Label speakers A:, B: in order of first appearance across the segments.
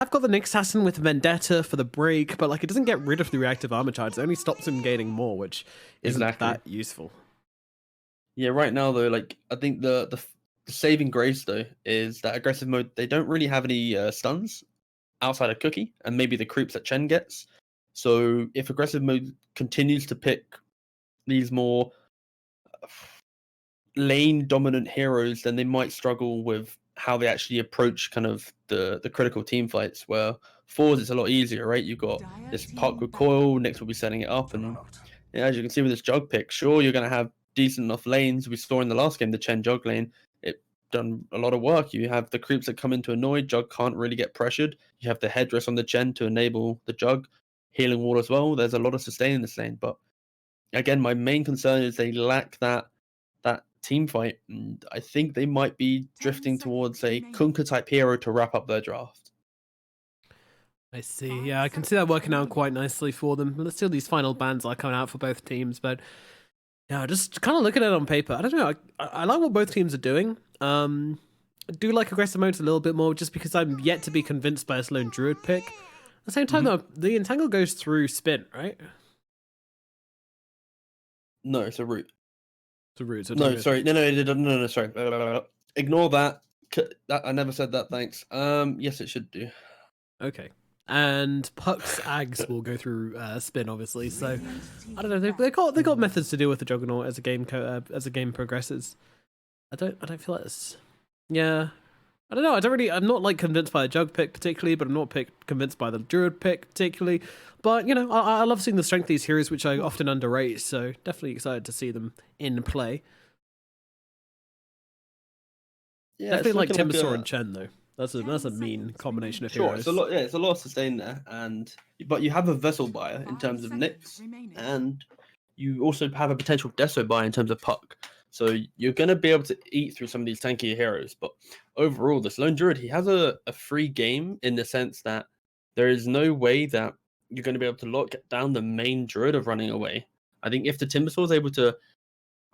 A: I've got the Nyx Assassin with Vendetta for the break, but like it doesn't get rid of the reactive armor charge. It only stops him gaining more, which isn't
B: Exactly.
A: that useful.
B: Yeah, right now though, like I think the saving grace though is that aggressive mode. They don't really have any stuns outside of Cookie and maybe the creeps that Chen gets. So if aggressive mode continues to pick these more lane dominant heroes, then they might struggle with how they actually approach kind of the critical team fights. Where fours it's a lot easier, right? You've got this puck with coil, next will be setting it up, and yeah, as you can see with this jug pick, sure you're gonna have decent enough lanes. We saw in the last game the Chen jug lane, it done a lot of work. You have the creeps that come into annoy, jug can't really get pressured. You have the headdress on the Chen to enable the jug, healing wall as well. There's a lot of sustain in this lane, but again, my main concern is they lack that team fight, and I think they might be drifting towards a Kunkka type hero to wrap up their draft.
A: I see. Yeah, I can see that working out quite nicely for them. Let's see, these final bans are coming out for both teams, but yeah, just kind of looking at it on paper. I don't know. I like what both teams are doing. I do like aggressive modes a little bit more, just because I'm yet to be convinced by a Sloan Druid pick. At the same time, though, the Entangle goes through spin, right?
B: No, it's a root.
A: It's a root. So
B: No, sorry. No, sorry. Ignore that. I never said that, thanks. Yes, it should do.
A: Okay. And Puck's Ags will go through spin, obviously. So I don't know. They got methods to deal with the Juggernaut as a game progresses. I don't feel like this. Yeah, I don't know. I'm not like convinced by the Jug pick particularly, but I'm not convinced by the Druid pick particularly. But you know, I love seeing the strength of these heroes, which I often underrate. So definitely excited to see them in play.
B: Yeah,
A: Definitely like
B: looking
A: Timbersaw and Chen though. That's a mean combination of
B: sure,
A: heroes.
B: it's a lot. Yeah, it's a lot of sustain there, but you have a vessel buyer in terms of Nyx, and you also have a potential Deso buyer in terms of Puck. So you're going to be able to eat through some of these tankier heroes. But overall, this Lone Druid, he has a free game in the sense that there is no way that you're going to be able to lock down the main Druid of running away. I think if the Timbersaw is able to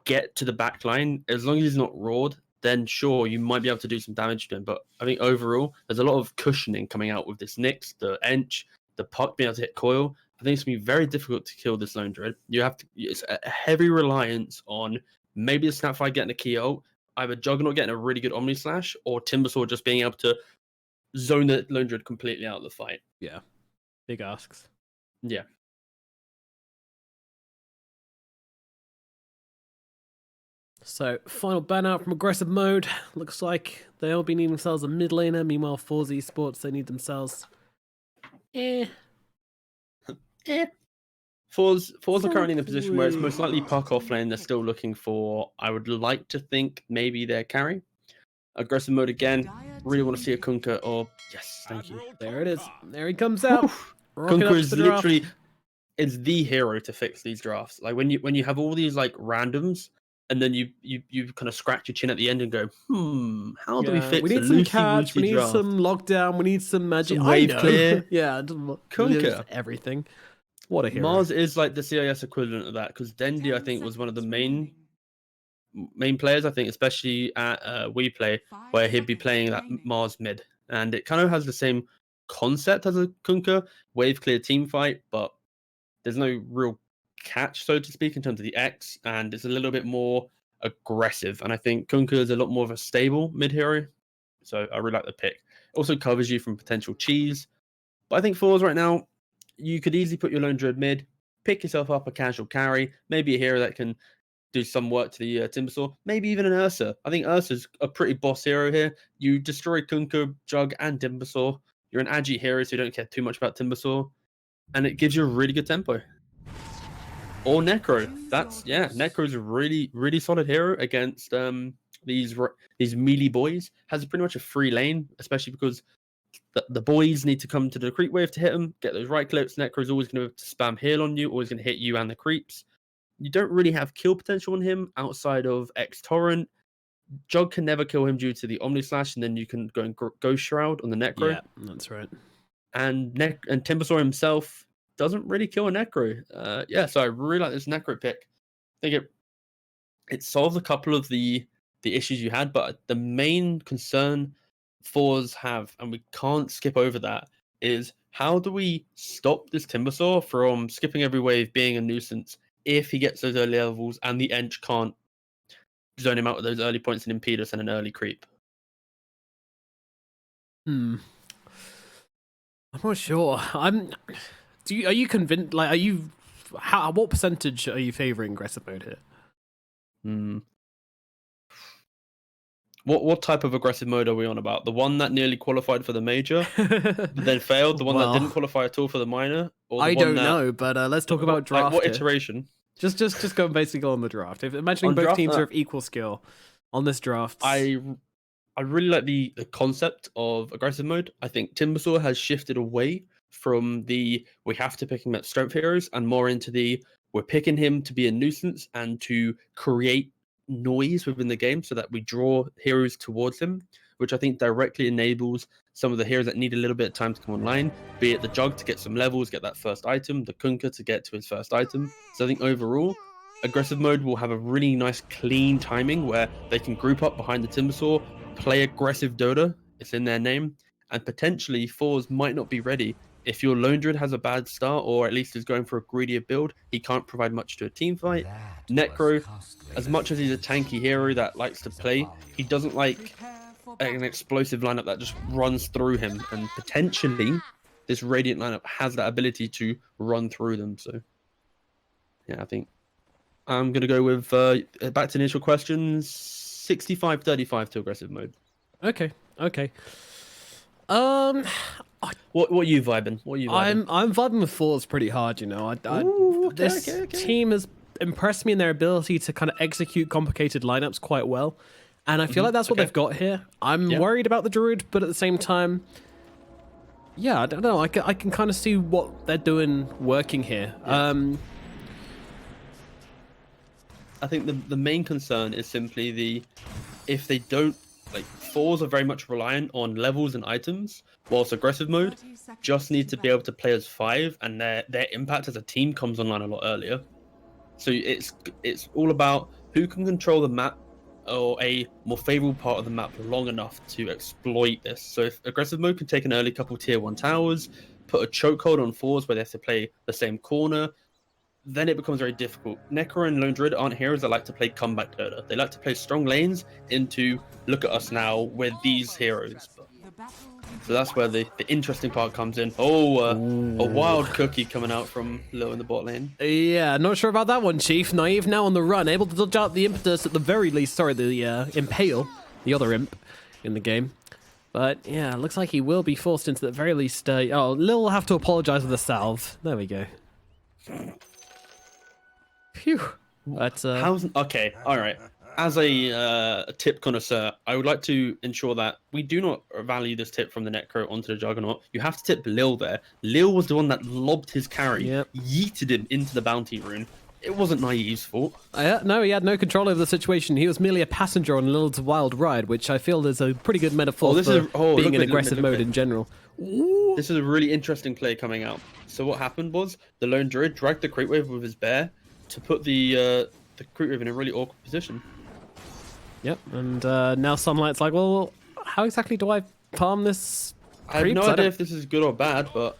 B: get to the back line, as long as he's not roared, then sure, you might be able to do some damage to him. But I think overall, there's a lot of cushioning coming out with this Nyx, the Ench, the Puck being able to hit coil. I think it's going to be very difficult to kill this Lone Druid. It's a heavy reliance on maybe the Snapfire getting a key ult, either Juggernaut getting a really good Omni Slash, or Timbersaw just being able to zone the Lone Druid completely out of the fight.
A: Yeah, big asks.
B: Yeah.
A: So, final ban out from aggressive mode. Looks like they'll be needing themselves a mid laner. Meanwhile, forZe Sports, they need themselves.
B: forZe are currently in a position where it's most likely Puck off lane. They're still looking for, I would like to think, maybe their carry. Aggressive mode again. Really want to see a Kunkka or... Yes, thank you.
A: There it is. There he comes out.
B: Kunkka is literally... It's the hero to fix these drafts. Like when you have all these like randoms, and then you kind of scratch your chin at the end and go, how do we fix
A: we need some catch, we need
B: draft?
A: some lockdown, we need some magic.
B: Some wave clear.
A: Yeah,
B: Kunkka.
A: Everything. What a hero.
B: Mars is like the CIS equivalent of that, because Dendi, I think, was one of the main players, I think, especially at WePlay, where he'd be playing that Mars mid. And it kind of has the same concept as a Kunkka, wave clear team fight, but there's no real catch, so to speak, in terms of the X, and it's a little bit more aggressive. And I think Kunkka is a lot more of a stable mid hero, so I really like the pick. Also covers you from potential cheese. But I think fours right now, you could easily put your Lone Druid mid, pick yourself up a casual carry, maybe a hero that can do some work to the Timbersaw, maybe even an Ursa. I think Ursa's a pretty boss hero here. You destroy Kunkka, Jug, and Timbersaw. You're an Agi hero, so you don't care too much about Timbersaw, and it gives you a really good tempo. Or Necro. Necro's a really solid hero against these melee boys. Has pretty much a free lane, especially because the boys need to come to the creep wave to hit them, get those right clips. Necro's always going to spam heal on you, always going to hit you and the creeps. You don't really have kill potential on him outside of X Torrent. Jug can never kill him due to the Omni Slash, and then you can go and Ghost Shroud on the Necro.
A: Yeah, that's right.
B: And Timbersaw himself doesn't really kill a Necro. So I really like this Necro pick. I think it solves a couple of the issues you had, but the main concern forZe have, and we can't skip over that, is how do we stop this Timbersaw from skipping every wave, being a nuisance if he gets those early levels and the Ench can't zone him out with those early points and impede us and an early creep?
A: I'm not sure. Are you convinced? Like, what percentage are you favoring aggressive mode here?
B: What type of aggressive mode are we on about? The one that nearly qualified for the major, but then failed. The one that didn't qualify at all for the minor, or the
A: I
B: one
A: don't
B: that...
A: know. But let's talk about draft.
B: Like, what iteration?
A: Just go basically on the draft. If imagining both teams are of equal skill on this draft,
B: I really like the concept of aggressive mode. I think Timbersaw has shifted away from the we have to pick him at strength heroes and more into the we're picking him to be a nuisance and to create noise within the game so that we draw heroes towards him, which I think directly enables some of the heroes that need a little bit of time to come online, be it the Jug to get some levels, get that first item, the Kunkka to get to his first item. So I think overall, aggressive mode will have a really nice clean timing where they can group up behind the Timbersaw, play aggressive Dota, it's in their name, and potentially forZe might not be ready. If your Lone Druid has a bad start, or at least is going for a greedier build, he can't provide much to a team fight. Necro, as much as he's a tanky hero that likes to play, he doesn't like an explosive lineup that just runs through him, and potentially this Radiant lineup has that ability to run through them. So yeah, I think I'm going to go with, back to initial questions, 65-35 to aggressive mode.
A: Okay.
B: What are you vibing?
A: I'm vibing with forZe pretty hard, you know. This team has impressed me in their ability to kind of execute complicated lineups quite well, and I feel like that's what they've got here. I'm worried about the Druid, but at the same time, yeah, I don't know. I can kind of see what they're doing working here. Yeah.
B: I think the main concern is simply if they don't, like, forZe are very much reliant on levels and items, whilst aggressive mode just need to be able to play as 5, and their impact as a team comes online a lot earlier. So it's all about who can control the map or a more favorable part of the map long enough to exploit this. So if aggressive mode can take an early couple tier 1 towers, put a chokehold on forZe where they have to play the same corner, then it becomes very difficult. Necro and Lone Druid aren't heroes that like to play comeback Dota. They like to play strong lanes into look at us now with these heroes. So that's where the interesting part comes in. A wild cookie coming out from low in the bot lane.
A: Yeah, not sure about that one, Chief. Naive now on the run, able to dodge out the impetus at the very least. Sorry, the impale, the other imp in the game. But yeah, looks like he will be forced into the very least. Lil will have to apologize for the salve. There we go. Phew. But,
B: okay, all right. As a tip connoisseur, I would like to ensure that we do not value this tip from the Necro onto the Juggernaut. You have to tip Lil there. Lil was the one that lobbed his carry, yeeted him into the bounty rune. It wasn't Naive's fault.
A: No, he had no control over the situation. He was merely a passenger on Lil's wild ride, which I feel is a pretty good metaphor for being in aggressive mode in general.
B: Ooh. This is a really interesting play coming out. So what happened was the Lone Druid dragged the creep wave with his bear to put the creep wave in a really awkward position.
A: Yep, and now Sunlight's like, well, how exactly do I farm this creep?
B: I have no idea if this is good or bad, but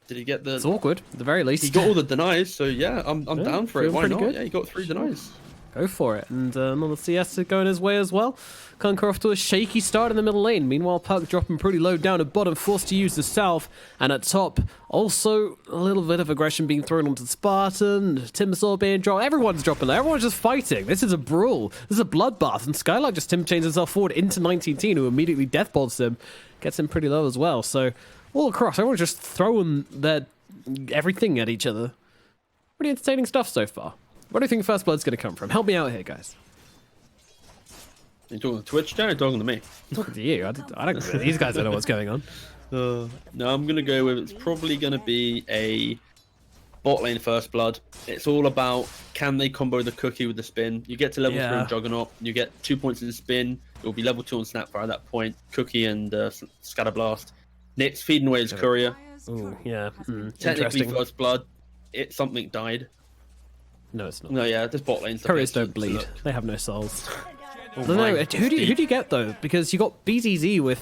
B: did he get the...
A: It's awkward, at the very least.
B: He got all the denies, so yeah, I'm down for it. Why not? Good. Yeah, he got 3 denies.
A: Go for it. And on the CS going his way as well. Kunkka off to a shaky start in the middle lane. Meanwhile, Puck dropping pretty low down at bottom, forced to use the Salve. And at top, also a little bit of aggression being thrown onto Spartan. Timbersaw being dropped. Everyone's dropping there. Everyone's just fighting. This is a brawl. This is a bloodbath. And Skylark just Tim chains himself forward into 19T, who immediately deathbolts him. Gets him pretty low as well. So all across, everyone's just throwing their everything at each other. Pretty entertaining stuff so far. Where do you think First Blood's going to come from? Help me out here, guys.
B: Are you talking to Twitch chat or talking to me?
A: I'm talking to you. I don't. These guys don't know what's going on.
B: No, I'm going to go with it's probably going to be a bot lane First Blood. It's all about can they combo the cookie with the spin. You get to level 3 on Juggernaut. You get 2 points in the spin. It will be level 2 on Snapfire at that point. Cookie and Scatterblast. Nick's feeding away his courier.
A: Oh, yeah.
B: Technically First Blood. Something died.
A: No, it's not.
B: No, yeah, this bot lane's the
A: couriers don't bleed. They have no souls. I don't know. Who do you get though? Because you got BZZ with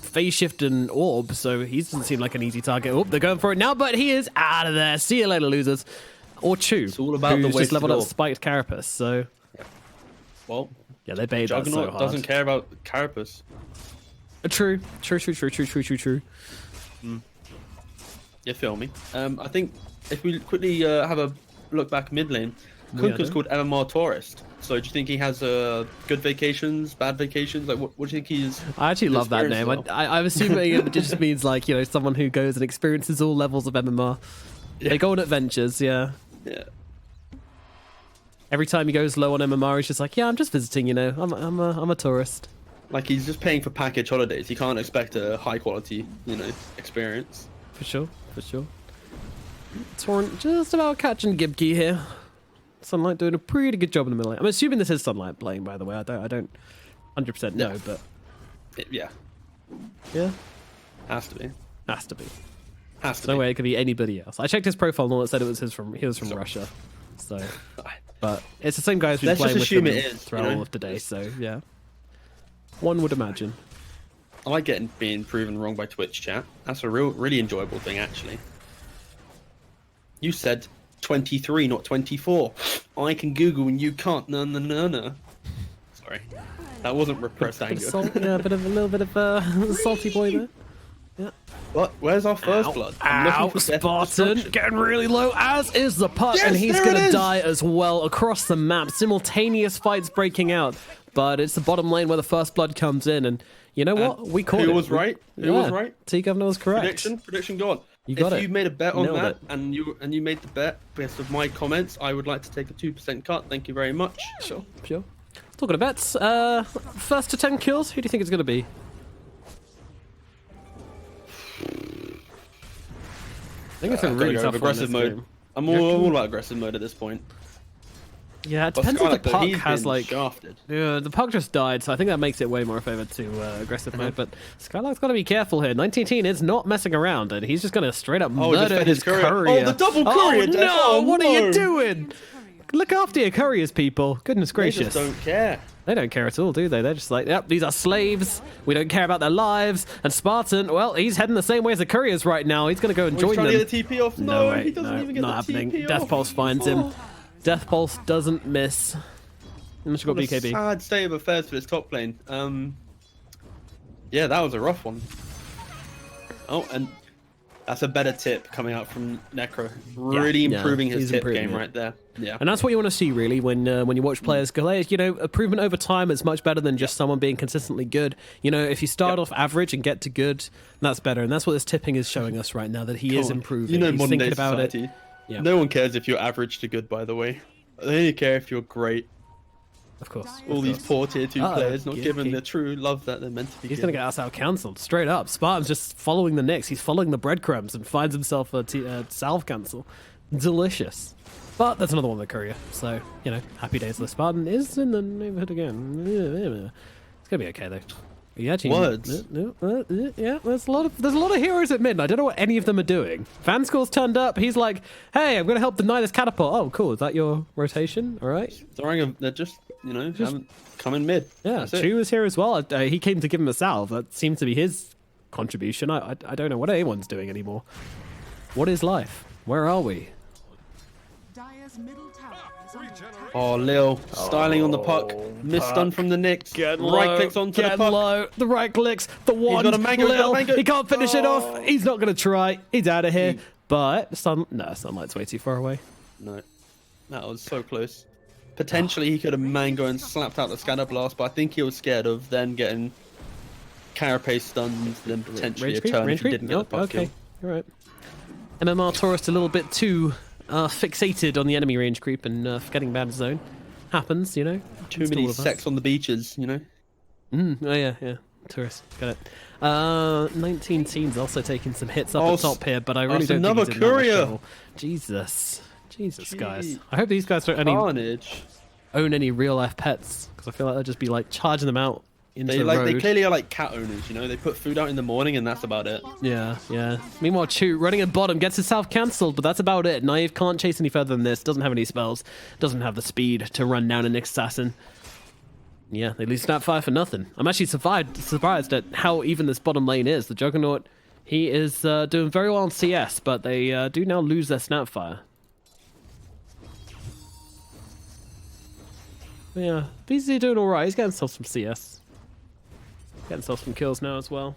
A: phase shift and orb, so he doesn't seem like an easy target. Oh, they're going for it now, but he is out of there. See you later, losers. Or Chu,
B: it's all about
A: who's
B: the
A: just leveled up
B: orb.
A: spiked Carapace. So
B: Well,
A: yeah, they baited that so
B: Juggernaut
A: hard.
B: doesn't care about Carapace.
A: True.
B: You feel me? I think if we quickly have a look back mid lane, Kunka's called MMR Tourist. So do you think he has good vacations, bad vacations? Like, what do you think he's?
A: I actually love that name. I'm assuming it just means like, you know, someone who goes and experiences all levels of MMR.
B: Yeah.
A: They go on adventures, yeah.
B: Yeah.
A: Every time he goes low on MMR, he's just like, yeah, I'm just visiting, you know. I'm a tourist.
B: Like he's just paying for package holidays. He can't expect a high quality, you know, experience.
A: For sure. Torrent just about catching Gibkey here. Sunlight doing a pretty good job in the middle lane. I'm assuming this is Sunlight playing, by the way. I don't 100% know, but
B: Yeah.
A: yeah,
B: Has to be.
A: has to be.
B: Has to
A: No
B: be.
A: way it could be anybody else. I checked his profile and all it said it was he was from Russia. So, but it's the same guy who's been
B: Let's
A: playing
B: just
A: with
B: assume
A: him
B: it is,
A: throughout
B: you know?
A: all of today. So yeah, one would imagine.
B: I like being proven wrong by Twitch chat. That's a really enjoyable thing, actually. You said 23, not 24. I can Google and you can't. No. Sorry, that wasn't repressed
A: Bit
B: anger.
A: of salt, yeah, a little bit of salty boy there. Yeah.
B: What? Where's our first blood? I'm looking for death and
A: Spartan
B: destruction.
A: getting really low, as is the putt,
B: Yes,
A: and he's
B: there
A: going
B: it
A: to
B: is!
A: die as well across the map. Simultaneous fights breaking out, but it's the bottom lane where the first blood comes in, and you know what? We called it.
B: Who was right? Who was right?
A: TeaGuvnor was correct.
B: Prediction gone.
A: You got
B: if
A: it.
B: you made a bet on
A: Nailed
B: that
A: it.
B: and you made the bet based on my comments, I would like to take a 2% cut. Thank you very much.
A: Sure. Talking of bets, first to 10 kills, who do you think it's going to be? I think it's a
B: I've
A: really
B: gotta go
A: tough
B: with aggressive
A: one, this
B: mode.
A: game.
B: I'm all about aggressive mode at this point.
A: Yeah, it
B: But
A: depends if the
B: Skylark, though,
A: puck
B: he's
A: has
B: been
A: like.
B: shafted.
A: Yeah, the puck just died, so I think that makes it way more favored to aggressive mode. But Skylark's got to be careful here. 19 is not messing around, and he's just going to straight up murder
B: defend
A: his
B: his courier.
A: courier.
B: Oh, the double courier
A: Oh
B: death.
A: no!
B: Oh,
A: What are
B: no.
A: you doing? Look after your couriers, people. Goodness
B: They
A: gracious.
B: just don't care.
A: They don't care at all, do they? They're just like, yep, these are slaves. We don't care about their lives. And Spartan, well, he's heading the same way as the couriers right now. He's going to go and
B: He's
A: join
B: trying
A: them.
B: to get the TP off.
A: No way,
B: he doesn't
A: no,
B: even get
A: not
B: the
A: happening.
B: TP
A: Death
B: off.
A: Pulse finds him. Death Pulse doesn't miss. Unless you got
B: What a
A: BKB.
B: sad state of affairs for this top lane. Yeah, that was a rough one. Oh, and that's a better tip coming out from Necro. Really
A: yeah,
B: improving his
A: he's
B: tip
A: improving
B: game
A: it.
B: right there. Yeah.
A: And that's what you want to see, really, when you watch players go, hey, you know, improvement over time is much better than just someone being consistently good. You know, if you start off average and get to good, that's better. And that's what this tipping is showing us right now, that he is improving.
B: You know,
A: He's
B: modern
A: thinking
B: day
A: about
B: society.
A: it. Yeah.
B: No one cares if you're average to good, by the way. They only care if you're great.
A: Of course.
B: All these poor tier 2 players not
A: yeah,
B: given
A: okay.
B: the true love that they're meant to be
A: He's going to
B: given.
A: get us out cancelled, straight up. Spartan's just following the Knicks. He's following the breadcrumbs and finds himself a salve cancel. Delicious. But that's another one with the courier. So, you know, happy days. The Spartan is in the neighborhood again. It's going to be okay, though. Yeah,
B: Words.
A: Yeah, there's a lot of heroes at mid. I don't know what any of them are doing. Vanscore's turned up. He's like, "Hey, I'm going to help deny this catapult." Oh, cool. Is that your rotation? All right.
B: They're just, you know, haven't come in mid.
A: Yeah,
B: That's it.
A: Chu was here as well. He came to give him a salve. That seemed to be his contribution. I don't know what anyone's doing anymore. What is life? Where are we?
B: Oh, Lil, styling on the puck. Misstun from the Knicks. Right clicks onto the
A: Get
B: puck.
A: low. The right clicks. The one.
B: got a mango, he's got a
A: Lil,
B: mango.
A: he can't finish it off.
B: Oh.
A: He's not going to try. He's out of here. But Sunlight's way too far away.
B: No, that was so close. Potentially he could have mango and slapped out the scatter blast, but I think he was scared of then getting carapace stunned, then potentially a turn if he didn't get the puck
A: okay.
B: kill.
A: All right. MMR Tourist a little bit too fixated on the enemy range creep and forgetting bad zone. Happens, you know.
B: Too
A: Happens to all
B: many
A: of us.
B: sex on the beaches, you know.
A: Oh yeah. Tourist, got it. 19 teams also taking some hits up
B: Oh,
A: at top here, but I really
B: it's
A: don't
B: another
A: think he's in that much
B: courier.
A: trouble. Jesus, guys.
B: Gee.
A: I hope these guys don't
B: Carnage.
A: own any real life pets, because I feel like they'll just be like charging them out into the
B: They
A: road.
B: clearly are like cat owners, you know. They put food out in the morning and that's about it.
A: Yeah. Meanwhile, Chu running at bottom gets himself cancelled, but that's about it. Naive can't chase any further than this. Doesn't have any spells. Doesn't have the speed to run down an assassin. Yeah, they lose Snapfire for nothing. I'm actually surprised at how even this bottom lane is. The Juggernaut, he is doing very well on CS, but they do now lose their Snapfire. But yeah, forZe doing alright. He's getting himself some CS. Getting himself some kills now as well.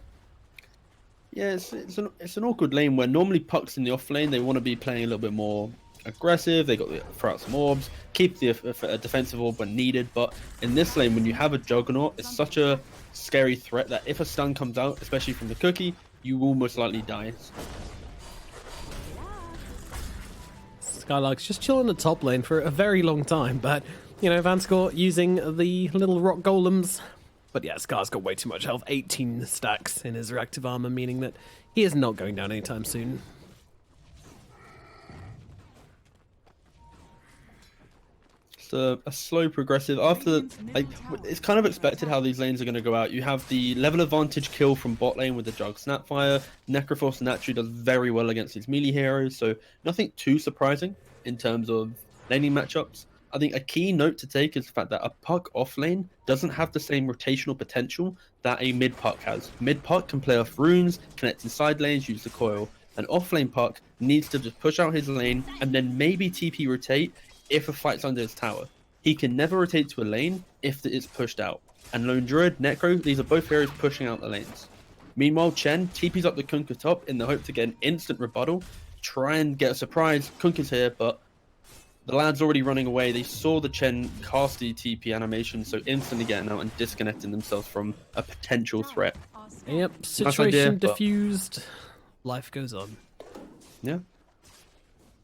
B: Yeah, it's an awkward lane where normally Puck's in the off lane. They want to be playing a little bit more aggressive. They got to throw out some orbs, keep the defensive orb when needed. But in this lane, when you have a Juggernaut, it's such a scary threat that if a stun comes out, especially from the cookie, you will most likely die.
A: Skylark's just chilling the top lane for a very long time, but you know, Vanscore using the little rock golems. But yeah, Scar's got way too much health, 18 stacks in his reactive armor, meaning that he is not going down anytime soon.
B: It's a slow progressive. After, like, it's kind of expected how these lanes are going to go out. You have the level advantage kill from bot lane with the Jug Snapfire. Necrophos naturally does very well against these melee heroes, so nothing too surprising in terms of laning matchups. I think a key note to take is the fact that a Puck off lane doesn't have the same rotational potential that a mid Puck has. Mid Puck can play off runes, connect in side lanes, use the coil. An off lane Puck needs to just push out his lane and then maybe TP rotate if a fight's under his tower. He can never rotate to a lane if it's pushed out. And Lone Druid, Necro, these are both heroes pushing out the lanes. Meanwhile, Chen TP's up the Kunkka top in the hope to get an instant rebuttal, try and get a surprise. Kunkka's here, but the lad's already running away. They saw the Chen cast the TP animation, so instantly getting out and disconnecting themselves from a potential threat.
A: Yep, situation diffused. Life goes on.
B: Yeah.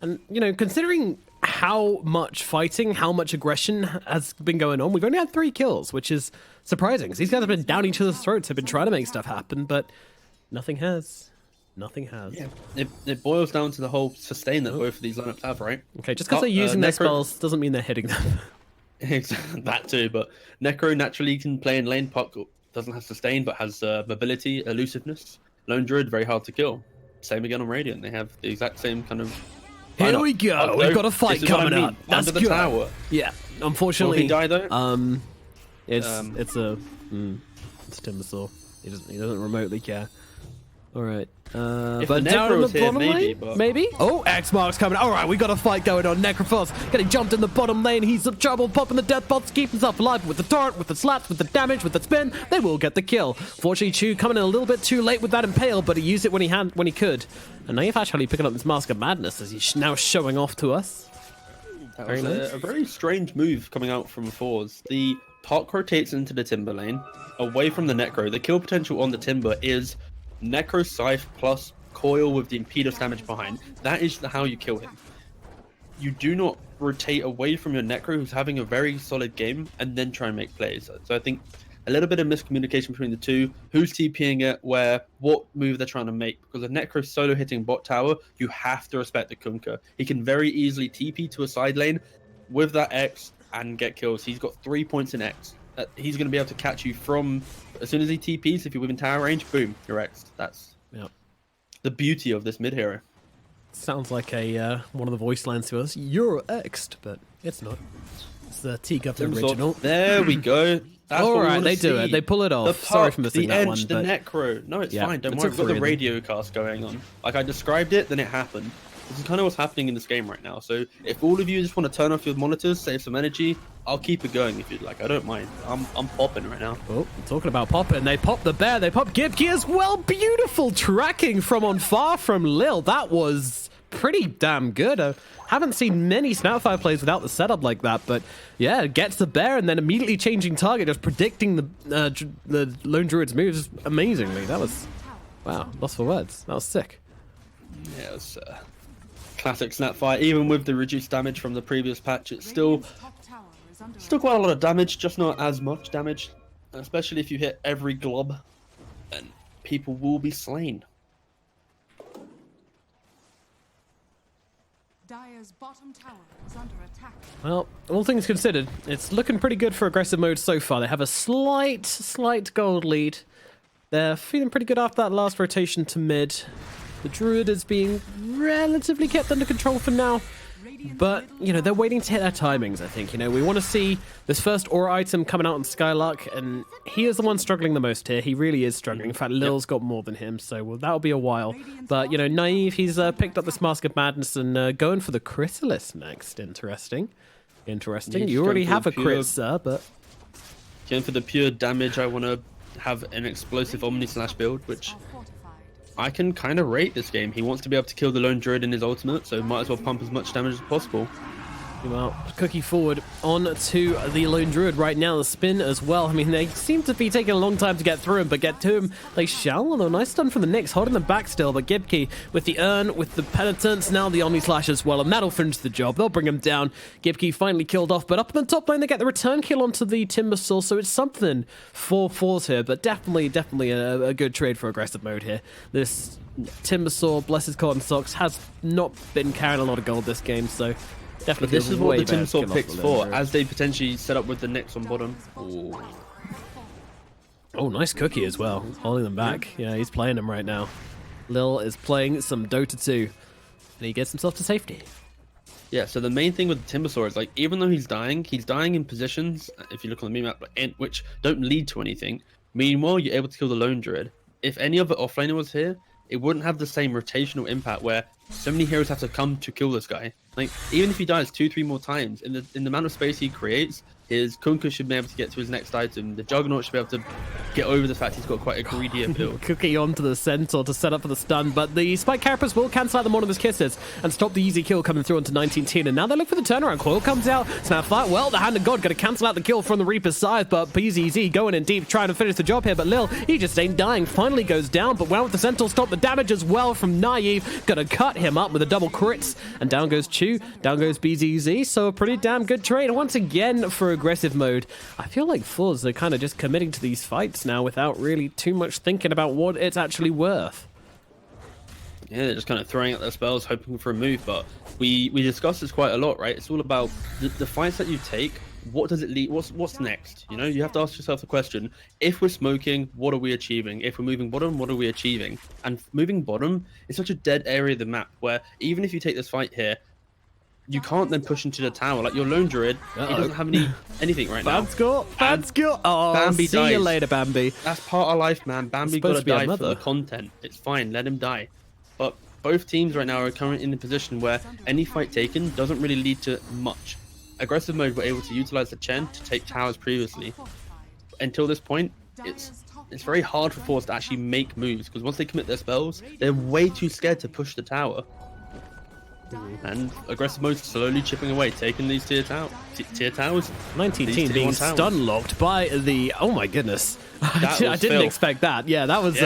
A: And, you know, considering how much fighting, how much aggression has been going on, we've only had 3 kills, which is surprising, because these guys have been down each other's throats, have been trying to make stuff happen, but nothing has. Nothing has.
B: Yeah, it boils down to the whole sustain that both of these lineups have, right?
A: Okay, just because they're using their spells doesn't mean they're hitting them.
B: That too, but Necro naturally can play in lane. Puck doesn't have sustain, but has mobility, elusiveness. Lone Druid, very hard to kill. Same again on Radiant. They have the exact same kind of...
A: Here we go. We've got a fight coming up. That's
B: under the tower.
A: Yeah, unfortunately...
B: Will he die though?
A: It's Timbersaw. He doesn't remotely care. All right. But down in the bottom lane, maybe? Oh, X-Mark's coming. All right, we got a fight going on. Necrophos getting jumped in the bottom lane. He's in trouble, popping the death bots, keep himself alive with the torrent, with the slaps, with the damage, with the spin. They will get the kill. Fortunately, Chu coming in a little bit too late with that impale, but he used it when he could. And now you've actually picking up this Mask of Madness as he's now showing off to us.
B: That was a very strange move coming out from forZe. The Puck rotates into the Timber lane, away from the Necro. The kill potential on the Timber is Necro Scythe plus coil with the Impetus damage behind. That is how you kill him. You do not rotate away from your Necro, who's having a very solid game, and then try and make plays. So I think a little bit of miscommunication between the two. Who's TPing it, where, what move they're trying to make. Because a Necro solo hitting bot tower, you have to respect the Kunkka. He can very easily TP to a side lane with that X and get kills. He's got 3 points in X. He's going to be able to catch you from... As soon as he TPs, if you're within tower range, boom, you're X'd. That's the beauty of this mid hero.
A: Sounds like a one of the voice lines to us. You're X'd, but it's not. It's the TeaGuvnor original.
B: There we go. That's
A: all right, they do it. They pull it off.
B: The Puck,
A: sorry for missing that one.
B: The Necro. No, it's fine. Don't worry. We've got the radio cast going on. Like I described it, then it happened. This is kind of what's happening in this game right now. So if all of you just want to turn off your monitors, save some energy, I'll keep it going if you'd like. I don't mind. I'm popping right now.
A: Oh, talking about popping. They pop the bear. They pop Gibki as well. Beautiful tracking from on far from Lil. That was pretty damn good. I haven't seen many Snapfire plays without the setup like that, but yeah, gets the bear and then immediately changing target, just predicting the Lone Druid's moves amazingly. That was, wow, lost for words. That was sick.
B: Yeah, it was classic Snapfire. Even with the reduced damage from the previous patch, it's still quite a lot of damage, just not as much damage. Especially if you hit every glob, and people will be slain.
C: Dire's bottom tower is under attack.
A: Well, all things considered, it's looking pretty good for aggressive mode so far. They have a slight gold lead. They're feeling pretty good after that last rotation to mid. The Druid is being relatively kept under control for now. But, you know, they're waiting to hit their timings, I think. You know, we want to see this first aura item coming out on Skylark, and he is the one struggling the most here. He really is struggling. In fact, Lil's got more than him, so well, that'll be a while. But, you know, Naive, he's picked up this Mask of Madness and going for the Chrysalis next. Interesting. Interesting. You already have a crit, sir, but...
B: Going for the pure damage, I want to have an explosive Omni Slash build, which I can kind of rate this game. He wants to be able to kill the Lone Druid in his ultimate, so might as well pump as much damage as possible.
A: Well, Cookie forward on to the Lone Druid right now. The spin as well. I mean, they seem to be taking a long time to get through him, but get to him they shall. Although nice stun from the Nyx, holding them back still. But Gibkey with the Urn, with the Penitence, now the Omni Slash as well, and that'll finish the job. They'll bring him down. Gibkey finally killed off, but up in the top lane they get the return kill onto the Timbersaw, so it's something for forZe here, but definitely a good trade for aggressive mode here. This Timbersaw, bless his cotton socks, has not been carrying a lot of gold this game, so... Definitely.
B: But this is what the Timbersaw picks for, as they potentially set up with the Nyx on bottom. Ooh.
A: Oh, nice Cookie as well, holding them back. Yeah, he's playing them right now. Lil is playing some Dota 2, and he gets himself to safety.
B: Yeah, so the main thing with the Timbersaw is, like, even though he's dying in positions, if you look on the meme map, which don't lead to anything. Meanwhile, you're able to kill the Lone Druid. If any other offlaner was here, it wouldn't have the same rotational impact where so many heroes have to come to kill this guy. Like, even if he dies 2-3 more times, in the amount of space he creates, his Kunkka should be able to get to his next item. The Juggernaut should be able to get over the fact he's got quite a greedy build.
A: Cookie onto the Centaur to set up for the stun, but the Spike Carapace will cancel out the Monolith's Kisses and stop the easy kill coming through onto 1910. And now they look for the turnaround. Coil comes out. Snap fight. Well, the Hand of God going to cancel out the kill from the Reaper's side, but BZZ going in deep, trying to finish the job here. But Lil, he just ain't dying. Finally goes down, but well with the Centaur, stop the damage as well from Naive. Gonna cut him up with a double crits, and down goes Chu, down goes BZZ. So a pretty damn good trade. And once again, for aggressive mode, I feel like forZe are kind of just committing to these fights now without really too much thinking about what it's actually worth.
B: Yeah, they're just kind of throwing out their spells, hoping for a move, but we discussed this quite a lot, right? It's all about the fights that you take. What does it lead? What's next? You know, you have to ask yourself the question: if we're smoking, what are we achieving? If we're moving bottom, what are we achieving? And moving bottom is such a dead area of the map where even if you take this fight here, you can't then push into the tower. Like your Lone Druid, he doesn't have anything right now.
A: Bad score. Oh,
B: Bambi
A: see
B: dies.
A: You later, Bambi.
B: That's part of life, man. Bambi gotta die for the content. It's fine, let him die. But both teams right now are currently in a position where any fight taken doesn't really lead to much. Aggressive mode were able to utilize the Chen to take towers previously. Until this point, it's very hard for forZe to actually make moves, because once they commit their spells, they're way too scared to push the tower. And aggressive mode slowly chipping away, taking these tier towers.
A: 19 being stun locked by the... Oh my goodness. I didn't expect that. Yeah, that was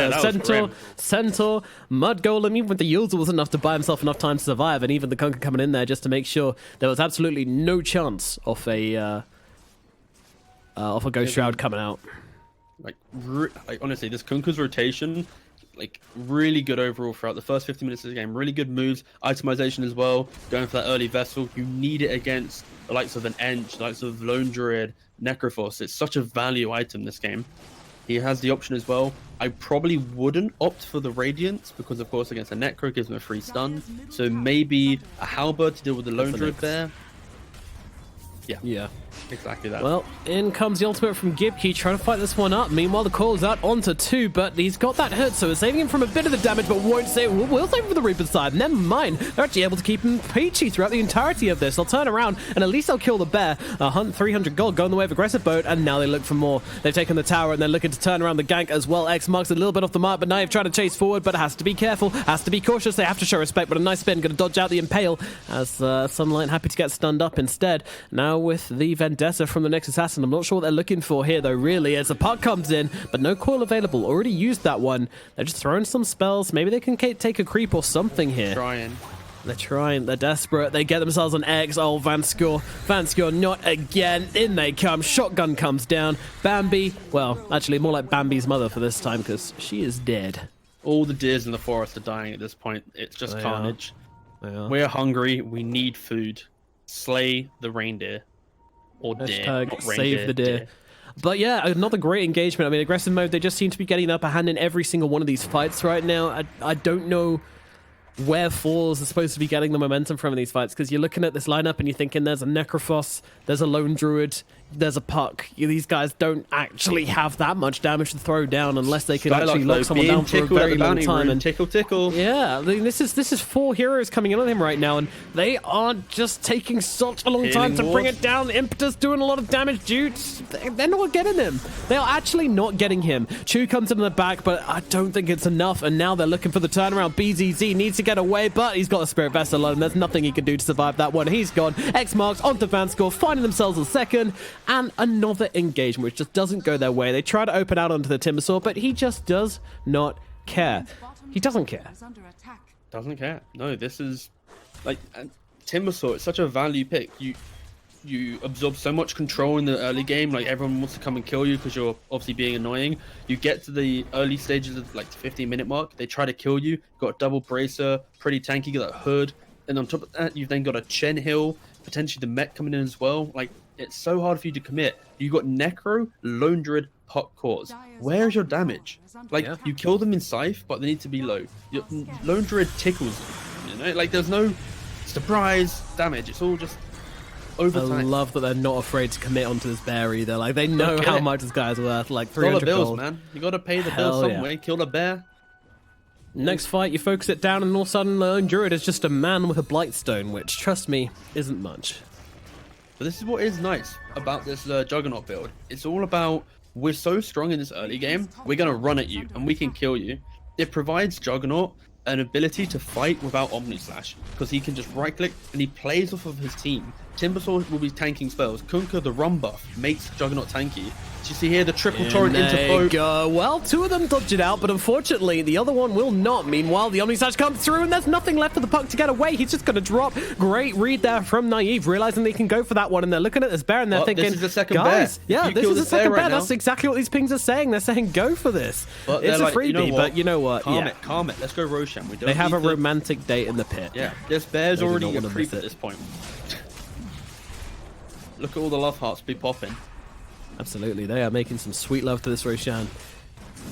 A: Centaur, Mud Golem. Even with the Yulza was enough to buy himself enough time to survive, and even the Kunkka coming in there just to make sure there was absolutely no chance of a Ghost Shroud coming out.
B: Like honestly, this Kunkka's rotation, like really good overall throughout the first 50 minutes of the game. Really good moves, itemization as well. Going for that early Vessel, you need it against the likes of an Ench, the likes of Lone Druid, Necrophos. It's such a value item this game. He has the option as well. I probably wouldn't opt for the Radiance because, of course, against a Necro gives him a free stun. So maybe a Halberd to deal with the Lone Druid there. Yeah. Exactly that.
A: Well, in comes the ultimate from Gibkey, trying to fight this one up. Meanwhile, the call is out onto 2, but he's got that hurt, so it's saving him from a bit of the damage, but will save him for the Reaper's side. Never mind. They're actually able to keep him peachy throughout the entirety of this. They'll turn around, and at least they'll kill the bear. 300 gold going the way of aggressive boat, and now they look for more. They've taken the tower, and they're looking to turn around the gank as well. X marks a little bit off the mark, but Naive trying to chase forward, but has to be careful, has to be cautious. They have to show respect, but a nice spin, going to dodge out the Impale, as Sunlight happy to get stunned up instead. Now with the Vendetta from the next assassin. I'm not sure what they're looking for here, though, really, as the puck comes in, but no coil available. Already used that one. They're just throwing some spells. Maybe they can take a creep or something here. They're trying. They're desperate. They get themselves an X. Oh, Vanskor, not again. In they come. Shotgun comes down. Bambi, well, actually more like Bambi's mother for this time, because she is dead.
B: All the deers in the forest are dying at this point. It's just carnage. We're hungry. We need food. Slay the reindeer. Or deer.
A: Save the deer. But yeah, another great engagement. I mean, aggressive mode, they just seem to be getting the upper hand in every single one of these fights right now. I don't know where forZe is supposed to be getting the momentum from in these fights, because you're looking at this lineup and you're thinking there's a Necrophos, there's a Lone Druid, there's a Puck. These guys don't actually have that much damage to throw down unless they can actually lock someone down for a very long time. And
B: tickle.
A: Yeah, I mean, this is 4 heroes coming in on him right now, and they are just taking such a long time to bring it down. Impetus doing a lot of damage, dude. They're not getting him. They are actually not getting him. Chu comes in the back, but I don't think it's enough, and now they're looking for the turnaround. BZZ needs to get away, but he's got a Spirit Vessel on, and there's nothing he can do to survive that one. He's gone. X marks onto Vanscore, finding themselves a second, and another engagement which just doesn't go their way. They try to open out onto the Timbersaw, but he just does not care. He doesn't care.
B: Doesn't care. No, this is like Timbersaw. It's such a value pick. You absorb so much control in the early game. Like everyone wants to come and kill you because you're obviously being annoying. You get to the early stages of like the 15-minute mark. They try to kill you. Got a double bracer, pretty tanky. Got that hood, and on top of that, you've then got a Chen Hill, potentially the mech coming in as well. Like it's so hard for you to commit. You got Necro, Lone Druid, Puck Cause. Where's your damage? Like you kill them in Scythe, but they need to be low. Your Lone Druid tickles. You know, like there's no surprise damage. It's all just over time.
A: I love that they're not afraid to commit onto this bear either. Like they know how much this guy's worth. Like 300
B: bills,
A: gold.
B: Man. You got to pay the bills some way. Kill the bear.
A: Next fight, you focus it down, and all of a sudden, Lone Druid is just a man with a Blightstone, which, trust me, isn't much.
B: But this is what is nice about this Juggernaut build. It's all about, we're so strong in this early game, we're going to run at you, and we can kill you. It provides Juggernaut an ability to fight without Omni Slash, because he can just right-click, and he plays off of his team. Timbersaw will be tanking spells. Kunkka, the run buff, makes Juggernaut tanky. Do you see here the triple torrent into boat?
A: Well, 2 of them dodged it out, but unfortunately, the other one will not. Meanwhile, the Omni Slash comes through, and there's nothing left for the Puck to get away. He's just going to drop. Great read there from Naive, realizing they can go for that one, and they're looking at this bear, and they're thinking,
B: this is the second
A: guys,
B: bear.
A: Yeah, this is the second bear. That's exactly what these pings are saying. They're saying, go for this.
B: But
A: it's a freebie, but you know what?
B: Calm it. Let's go Roshan.
A: They have a romantic date in the pit.
B: Yeah, this bear's already a creep at this point. Look at all the love hearts be popping.
A: Absolutely, they are making some sweet love to this Roshan.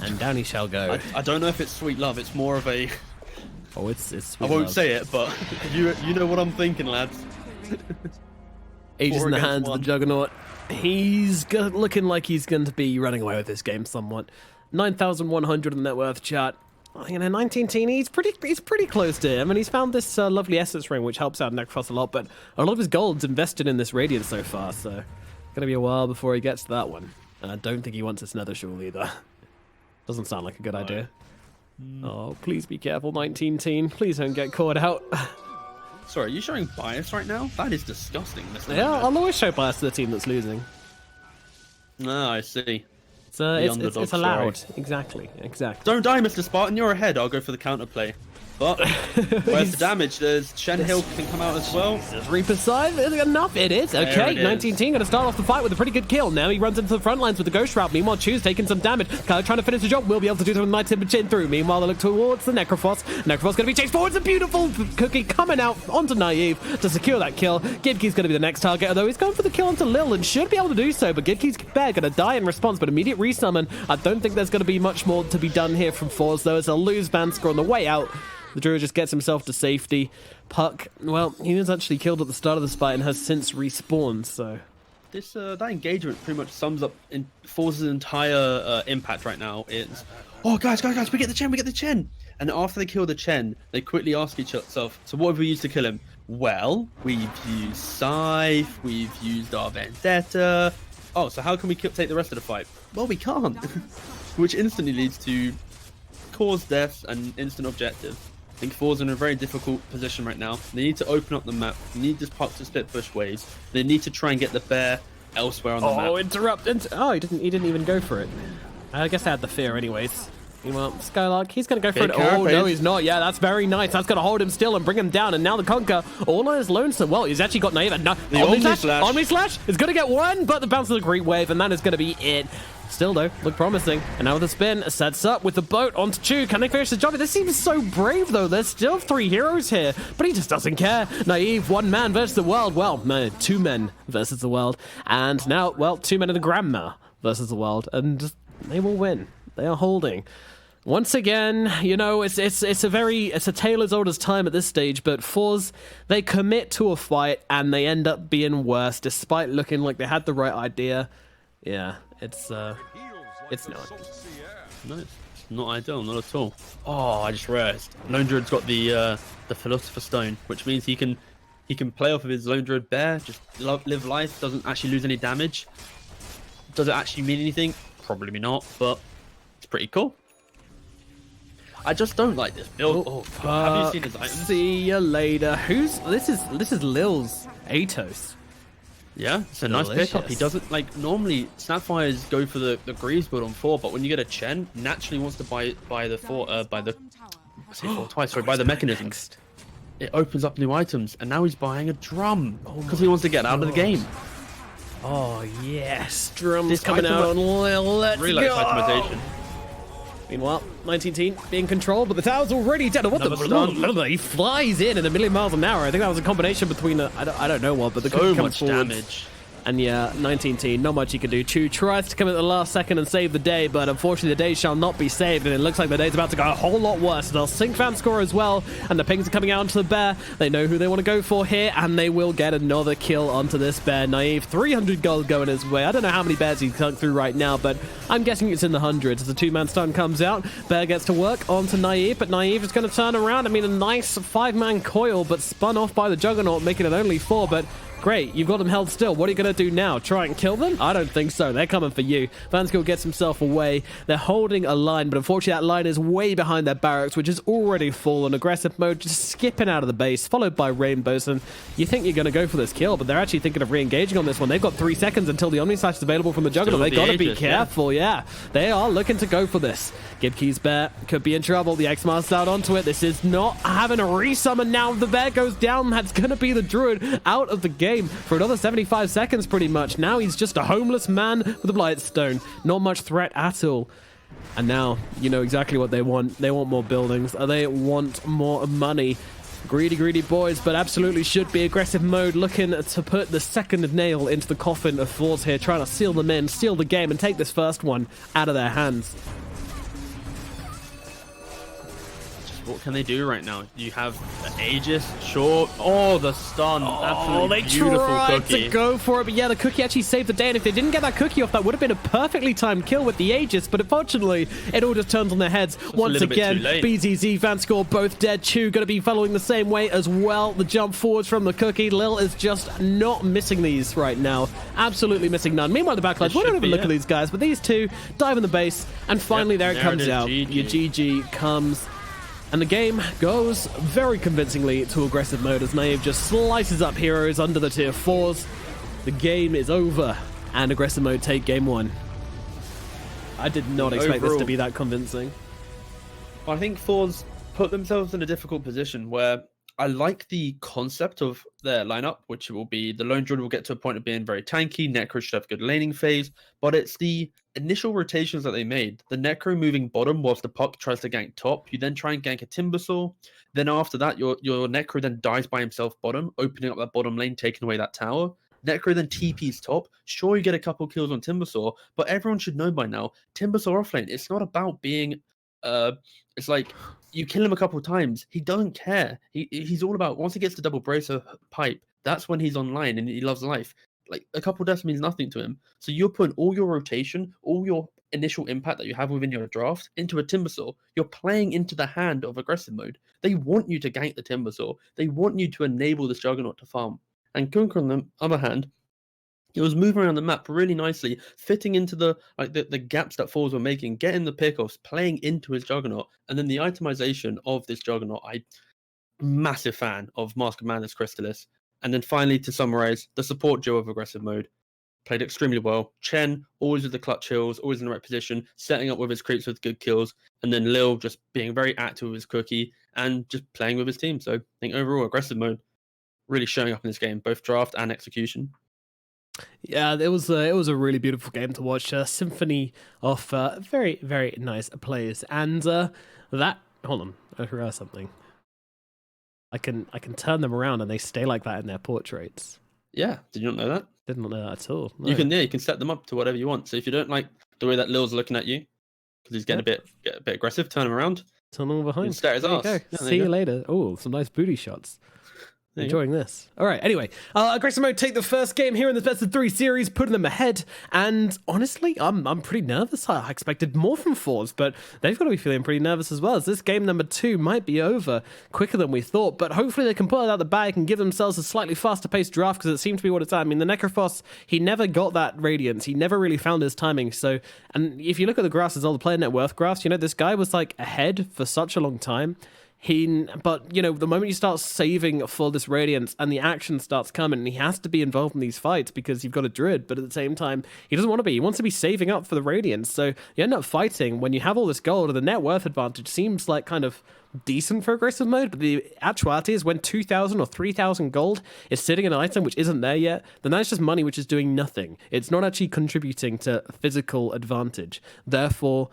A: And down he shall go.
B: I don't know if it's sweet love, it's more of a...
A: Oh, it's sweet
B: I won't
A: love.
B: say it, but you know what I'm thinking, lads.
A: Aegis in the hands of the Juggernaut. He's looking like he's going to be running away with this game somewhat. 9,100 in net worth, chat. You know, 19 teen, he's pretty close to him, and he's found this lovely Essence Ring, which helps out Necrophos a lot, but a lot of his gold's invested in this Radiant so far, so gonna be a while before he gets to that one. And I don't think he wants this Nether Shawl either. Doesn't sound like a good idea. Oh, please be careful, 19 teen. Please don't get caught out.
B: Sorry, are you showing bias right now? That is disgusting.
A: Yeah, I'll always show bias to the team that's losing.
B: Ah, I see.
A: It's allowed. Exactly.
B: Don't die, Mr. Spartan. You're ahead. I'll go for the counterplay. But where's the damage? There's Chen Hill can come out as well.
A: Reaper's Scythe, is it enough? It is. Okay, 19 team going to start off the fight with a pretty good kill. Now he runs into the front lines with the Ghost Route. Meanwhile, Chu's taking some damage. Kind of trying to finish the job. Will be able to do something with Night Timber Chin through. Meanwhile, they look towards the Necrophos. Necrophos going to be chased forwards. A beautiful cookie coming out onto Naive to secure that kill. Gidkey's going to be the next target, although he's going for the kill onto Lil and should be able to do so. But Gidkey's bear going to die in response, but immediate resummon. I don't think there's going to be much more to be done here from forZe, though, as they'll lose Vansker on the way out. The Druid just gets himself to safety. Puck, well, he was actually killed at the start of the fight and has since respawned, so...
B: This that engagement pretty much sums up in forZe's entire impact right now. It's, oh, guys, we get the Chen! And after they kill the Chen, they quickly ask each other, so what have we used to kill him? Well, we've used Scythe, we've used our Vendetta. Oh, so how can we take the rest of the fight? Well, we can't. Which instantly leads to cause deaths and instant objectives. I think forZe in a very difficult position right now. They need to open up the map. They need this Puck to split push waves. They need to try and get the bear elsewhere on the map.
A: Oh, interrupt! Oh, he didn't even go for it. I guess I had the fear anyways. Meanwhile, Skylark, he's going to go for it. Oh, no, he's not. Yeah, that's very nice. That's going to hold him still and bring him down. And now the Conquer, all on his lonesome. Well, he's actually got Naive. And no, Omni Slash is going to get one, but the bounce of the Great Wave, and that is going to be it. Still, though, look promising. And now with the spin, sets up with the boat onto Chu. Can they finish the job? This seems so brave, though. There's still 3 heroes here, but he just doesn't care. Naive, 1 man versus the world. Well, 2 men versus the world. And now, well, 2 men of the Grandma versus the world. And they will win. They are holding. Once again, you know, it's a tale as old as time at this stage, but forZe, they commit to a fight and they end up being worse despite looking like they had the right idea. Yeah, it's not.
B: No, it's not ideal, not at all. Oh, I just realized Lone Druid's got the Philosopher's Stone, which means he can play off of his Lone Druid Bear, just live life, doesn't actually lose any damage. Does it actually mean anything? Probably not, but it's pretty cool. I just don't like this build. Oh, God. Have you seen his items?
A: See you later. This is Lil's Atos.
B: Yeah, it's a nice pickup. He doesn't like normally Snapfires go for the Greaves build on 4, but when you get a Chen, naturally wants to buy the mechanism. It opens up new items, and now he's buying a drum because he wants to get out of the game.
A: Oh yes, drums coming out on Lil. Let's go.
B: Itemization.
A: Meanwhile, 19 being controlled, but the tower's already dead. What
B: Another
A: the
B: stun.
A: He flies in at a million miles an hour. I think that was a combination between I don't know what, but the
B: So
A: cookie comes
B: much
A: forward.
B: damage.
A: And yeah, 19, not much he can do. Chu tries to come at the last second and save the day, but unfortunately the day shall not be saved, and it looks like the day's about to go a whole lot worse. They'll sync fan score as well, and the pings are coming out onto the bear. They know who they want to go for here, and they will get another kill onto this bear. Naive, 300 gold going his way. I don't know how many bears he's sunk through right now, but I'm guessing it's in the hundreds. As the two-man stun comes out, bear gets to work onto Naive, but Naive is going to turn around. I mean, a nice 5-man coil, but spun off by the Juggernaut, making it only 4, but great, you've got them held still. What are you going to do now? Try and kill them? I don't think so. They're coming for you. Vanskill gets himself away. They're holding a line, but unfortunately that line is way behind their barracks, which is already full on aggressive mode, just skipping out of the base, followed by Rainbows. And you think you're going to go for this kill, but they're actually thinking of re-engaging on this one. They've got 3 seconds until the Omni Slash is available from the Juggernaut. They got to be careful, yeah. They are looking to go for this. Gibkey's bear could be in trouble. The X-Master's out onto it. This is not having a resummon now. The bear goes down. That's going to be the Druid out of the game for another 75 seconds pretty much. Now he's just a homeless man with a Blightstone. Not much threat at all. And now you know exactly what they want. They want more buildings. They want more money. Greedy boys, but absolutely should be aggressive mode, looking to put the second nail into the coffin of forZe here, trying to seal them in, steal the game, and take this first one out of their hands.
B: What can they do right now? You have the Aegis, sure. Oh, the stun. Absolutely
A: they
B: beautiful
A: tried
B: cookie.
A: to go for it, but yeah, the cookie actually saved the day, and if they didn't get that cookie off, that would have been a perfectly timed kill with the Aegis, but unfortunately, it all just turns on their heads. Once again, BZZ, Vanscore, both dead. Chu going to be following the same way as well. The jump forwards from the cookie. Lil is just not missing these right now. Absolutely missing none. Meanwhile, the backlines, we don't even look at these guys, but these two dive in the base, and finally there it comes out. Your GG comes. And the game goes very convincingly to aggressive mode as Naive just slices up heroes under the tier 4s. The game is over, and aggressive mode take game 1. I did not expect this to be that convincing.
B: I think forZe put themselves in a difficult position where I like the concept of their lineup, which will be the Lone Druid will get to a point of being very tanky, Necro should have a good laning phase, but it's the initial rotations that they made. The Necro moving bottom whilst the Puck tries to gank top, you then try and gank a Timbersaw, then after that your Necro then dies by himself bottom, opening up that bottom lane, taking away that tower. Necro then TP's top. Sure, you get a couple kills on Timbersaw, but everyone should know by now, Timbersaw offlane, it's not about being it's like you kill him a couple of times, he doesn't care. He's all about once he gets the double bracer pipe, that's when he's online and he loves life. Like a couple of deaths means nothing to him. So you're putting all your rotation, all your initial impact that you have within your draft into a Timbersaw. You're playing into the hand of aggressive mode. They want you to gank the Timbersaw. They want you to enable this Juggernaut to farm. And KunkKer on the other hand, it was moving around the map really nicely, fitting into the gaps that forZe were making, getting the pickoffs, playing into his Juggernaut, and then the itemization of this Juggernaut. I'm a massive fan of Mask of Madness Crystalis. And then finally, to summarize, the support duo of aggressive mode played extremely well. Chen, always with the clutch hills, always in the right position, setting up with his creeps with good kills, and then Lil just being very active with his cookie and just playing with his team. So I think overall, aggressive mode really showing up in this game, both draft and execution.
A: Yeah, it was a really beautiful game to watch. A symphony of very, very nice players, and that. Hold on, I realized something. I can turn them around, and they stay like that in their portraits.
B: Yeah, did you not know that?
A: Didn't know that at all. No.
B: You can set them up to whatever you want. So if you don't like the way that Lil's looking at you, because because he's getting a bit aggressive. Turn him around.
A: Turn them behind.
B: Stare his
A: There you
B: ass.
A: go.
B: Yeah,
A: See you later. Oh, some nice booty shots.
B: There you
A: Enjoying this. All right. Anyway, Aggressive Mode take the first game here in the best of 3 series, putting them ahead. And honestly, I'm pretty nervous. I expected more from forZe, but they've got to be feeling pretty nervous as well, as this game number 2 might be over quicker than we thought. But hopefully they can pull it out the bag and give themselves a slightly faster paced draft, because it seems to be what it's at. I mean, the Necrophos, he never got that Radiance. He never really found his timing. So, and if you look at the graphs as all the player net worth graphs, you know, this guy was like ahead for such a long time. But, you know, the moment you start saving for this Radiance and the action starts coming, and he has to be involved in these fights because you've got a Druid, but at the same time, he doesn't want to be. He wants to be saving up for the Radiance. So you end up fighting when you have all this gold, and the net worth advantage seems like kind of decent for aggressive mode, but the actuality is when 2,000 or 3,000 gold is sitting in an item which isn't there yet, then that's just money which is doing nothing. It's not actually contributing to physical advantage. Therefore,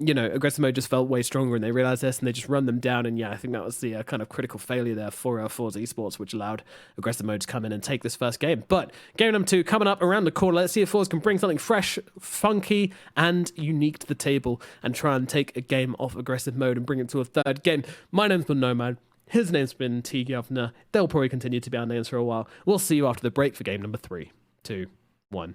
A: you know, aggressive mode just felt way stronger, and they realized this, and they just run them down. And yeah, I think that was the kind of critical failure there for forZe Esports, which allowed aggressive mode to come in and take this first game. But game number 2 coming up around the corner. Let's see if forZe can bring something fresh, funky, and unique to the table, and try and take a game off aggressive mode and bring it to a third game. My name's been Nomad. His name's been TeaGuvnor. They'll probably continue to be our names for a while. We'll see you after the break for game number 3, 2, 1.